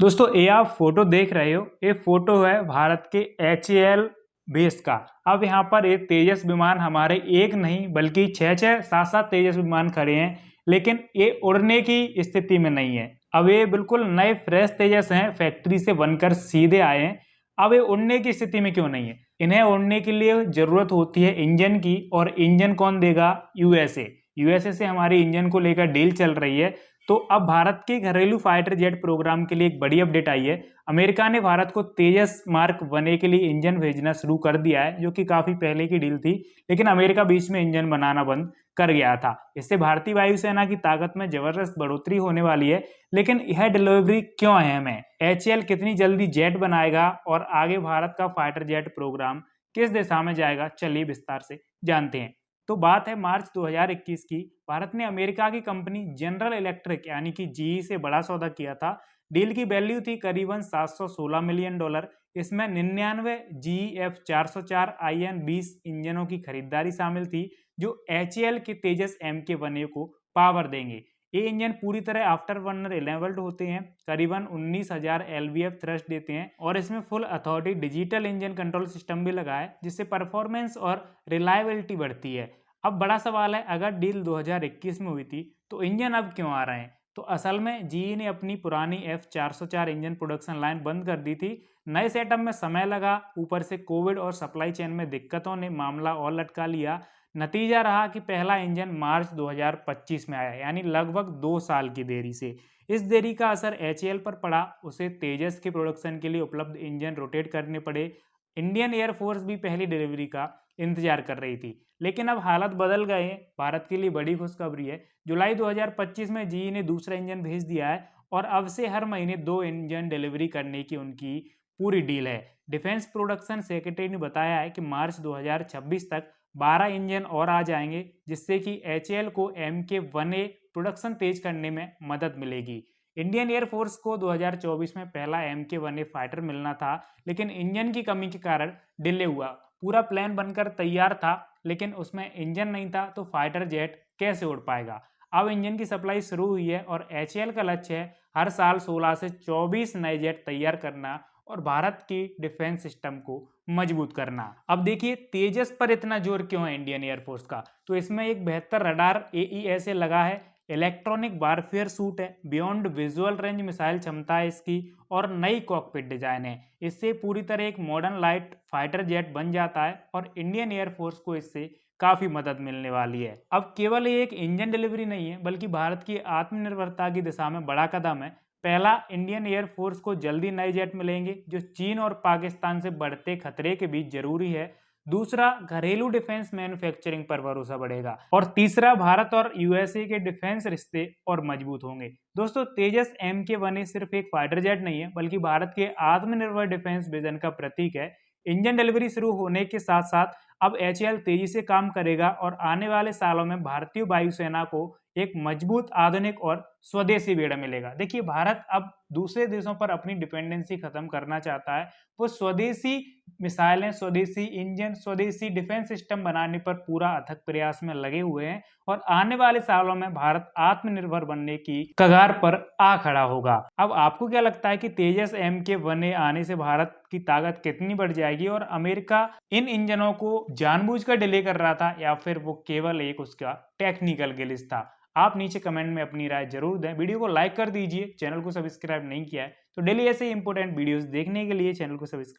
दोस्तों ये आप फोटो देख रहे हो, ये फोटो है भारत के HAL बेस का। अब यहाँ पर ये तेजस विमान हमारे एक नहीं बल्कि छह छह सात सात तेजस विमान खड़े हैं, लेकिन ये उड़ने की स्थिति में नहीं है। अब ये बिल्कुल नए फ्रेश तेजस हैं, फैक्ट्री से बनकर सीधे आए हैं। अब ये उड़ने की स्थिति में क्यों नहीं है? इन्हें उड़ने के लिए जरूरत होती है इंजन की, और इंजन कौन देगा? यूएसए से हमारी इंजन को लेकर डील चल रही है। तो अब भारत के घरेलू फाइटर जेट प्रोग्राम के लिए एक बड़ी अपडेट आई है। अमेरिका ने भारत को तेजस मार्क 1A के लिए इंजन भेजना शुरू कर दिया है, जो कि काफी पहले की डील थी, लेकिन अमेरिका बीच में इंजन बनाना बंद कर गया था। इससे भारतीय वायुसेना की ताकत में जबरदस्त बढ़ोतरी होने वाली है। लेकिन यह डिलीवरी क्यों अहम है? HAL कितनी जल्दी जेट बनाएगा और आगे भारत का फाइटर जेट प्रोग्राम किस दिशा में जाएगा, चलिए विस्तार से जानते हैं। तो बात है मार्च 2021 की। भारत ने अमेरिका की कंपनी जनरल इलेक्ट्रिक यानी कि GE से बड़ा सौदा किया था। डील की वैल्यू थी करीबन $716 मिलियन। इसमें 99 GE F404 IN-20 इंजनों की खरीदारी शामिल थी, जो HAL के तेजस MK-1A को पावर देंगे। ये इंजन पूरी तरह आफ्टर बर्नर इनेबल्ड होते हैं, करीबन 19,000 LBF थ्रस्ट देते हैं, और इसमें full authority digital engine control system भी लगा है, जिससे परफॉर्मेंस और रिलायबिलिटी बढ़ती है। अब बड़ा सवाल है, अगर डील 2021 में हुई थी तो इंजन अब क्यों आ रहे हैं? तो असल में GE ने अपनी पुरानी F404 इंजन प्रोडक्शन लाइन बंद कर दी थी। नए सेटअप में समय लगा, ऊपर से कोविड और सप्लाई चेन में दिक्कतों ने मामला और लटका लिया। नतीजा रहा कि पहला इंजन मार्च 2025 में आया, यानी लगभग 2 साल की देरी से। इस देरी का असर HAL पर पड़ा, उसे तेजस के प्रोडक्शन के लिए उपलब्ध इंजन रोटेट करने पड़े। इंडियन एयरफोर्स भी पहली डिलीवरी का इंतजार कर रही थी, लेकिन अब हालत बदल गए हैं। भारत के लिए बड़ी खुशखबरी है, जुलाई 2025 में GE ने दूसरा इंजन भेज दिया है, और अब से हर महीने 2 इंजन डिलीवरी करने की उनकी पूरी डील है। डिफेंस प्रोडक्शन सेक्रेटरी ने बताया है कि मार्च 2026 तक 12 इंजन और आ जाएंगे, जिससे कि HAL को MK-1A प्रोडक्शन तेज करने में मदद मिलेगी। इंडियन एयरफोर्स को 2024 में पहला MK-1A फाइटर मिलना था, लेकिन इंजन की कमी के कारण डिले हुआ। पूरा प्लान बनकर तैयार था, लेकिन उसमें इंजन नहीं था, तो फाइटर जेट कैसे उड़ पाएगा? अब इंजन की सप्लाई शुरू हुई है, और HAL का लक्ष्य है हर साल 16 से 24 नए जेट तैयार करना और भारत की डिफेंस सिस्टम को मजबूत करना। अब देखिए तेजस पर इतना जोर क्यों है इंडियन एयरफोर्स का? तो इसमें एक बेहतर रडार AESA लगा है, इलेक्ट्रॉनिक वारफेयर सूट है, बियॉन्ड विजुअल रेंज मिसाइल क्षमता है इसकी, और नई कॉकपिट डिजाइन है। इससे पूरी तरह एक मॉडर्न लाइट फाइटर जेट बन जाता है, और इंडियन एयरफोर्स को इससे काफी मदद मिलने वाली है। अब केवल ये एक इंजन डिलीवरी नहीं है, बल्कि भारत की आत्मनिर्भरता की दिशा में बड़ा कदम है। पहला, इंडियन एयरफोर्स को जल्दी नए जेट मिलेंगे, जो चीन और पाकिस्तान से बढ़ते खतरे के बीच जरूरी है। दूसरा, घरेलू डिफेंस मैन्युफैक्चरिंग पर भरोसा बढ़ेगा। और तीसरा, भारत और USA के डिफेंस रिश्ते और मजबूत होंगे। दोस्तों, तेजस MK-1A सिर्फ एक फाइटर जेट नहीं है, बल्कि भारत के आत्मनिर्भर डिफेंस विजन का प्रतीक है। इंजन डिलीवरी शुरू होने के साथ साथ अब HAL तेजी से काम करेगा, और आने वाले सालों में भारतीय वायुसेना को एक मजबूत, आधुनिक और स्वदेशी बेड़ा मिलेगा। देखिए, भारत अब दूसरे देशों पर अपनी डिपेंडेंसी खत्म करना चाहता है। वो स्वदेशी मिसाइलें, स्वदेशी इंजन, स्वदेशी डिफेंस सिस्टम बनाने पर पूरा अथक प्रयास में लगे हुए हैं, और आने वाले सालों में भारत आत्मनिर्भर बनने की कगार पर आ खड़ा होगा। अब आपको क्या लगता है कि तेजस MK-1A आने से भारत की ताकत कितनी बढ़ जाएगी, और अमेरिका इन इंजनों को जानबूझकर डिले कर रहा था, या फिर वो केवल एक उसका टेक्निकल गिलिच था? आप नीचे कमेंट में अपनी राय जरूर दें। वीडियो को लाइक कर दीजिए, चैनल को सब्सक्राइब नहीं किया है तो डेली ऐसे ही इंपॉर्टेंट वीडियोस देखने के लिए चैनल को सब्सक्राइब